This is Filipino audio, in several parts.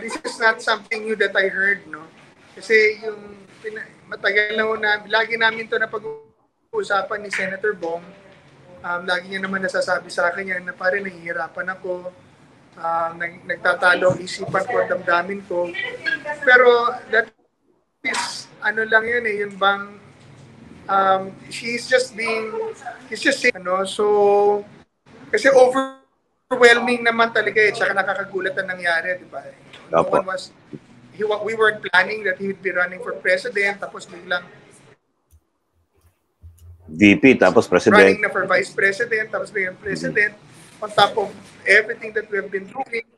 this is not something new that I heard, no? Kasi yung matagal na lagi namin to na pag-uusapan ni Senator Bong. Lagi niya naman nasasabi sa akin yan na pare, nahihirapan ako. Nagtatalo ang isipan ko, damdamin ko. Pero that is, ano lang yun eh, yun bang, he's just saying, so, kasi overwhelming naman talaga eh, tsaka nakakagulat ang nangyari, di ba? No one was, we weren't planning that he would be running for president, tapos biglang VP, tapos president. Running na for vice president, tapos biglang president, on top of everything that we've been doing.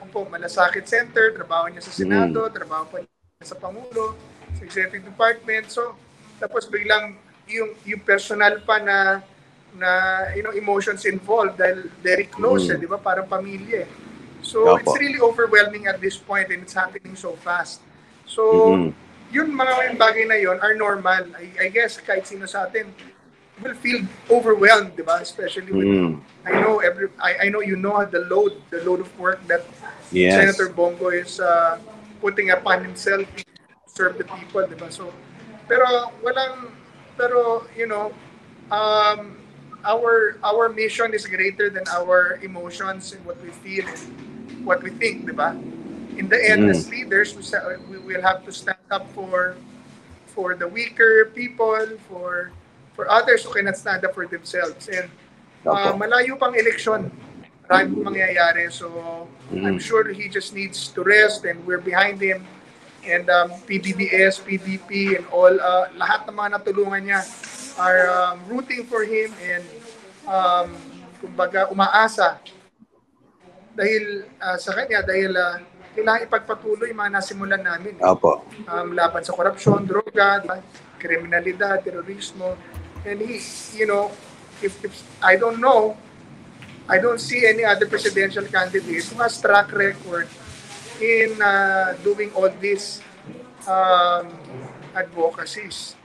Po, Malasakit Center, trabaho niya sa Senado, trabaho pa niya sa Pangulo, sa Executive Department. So, tapos biglang yung personal pa na emotions involved dahil very close, di ba? Parang pamilya. So, it's really overwhelming at this point and it's happening so fast. So, yun mga bagay na yun are normal. I guess kahit sino sa atin will feel overwhelmed, di ba? Especially with, I know you know the load of work that Senator Bongo is putting upon himself to serve the people, di ba? So, pero you know, our mission is greater than our emotions and what we feel and what we think, di ba? In the end, as leaders, we will have to stand up for the weaker people, for others who cannot stand up for themselves. And malayo pang eleksyon, maraming mangyayari. So I'm sure he just needs to rest and we're behind him. And PBBS, PDP, and all, lahat ng mga natulungan niya are rooting for him and kumbaga umaasa dahil sa kanya, dahil kailangan ipagpatuloy yung mga nasimulan namin. Laban sa korupsyon, droga, kriminalidad, terorismo. And he, you know, if I don't know, I don't see any other presidential candidate who has track record in doing all these advocacies.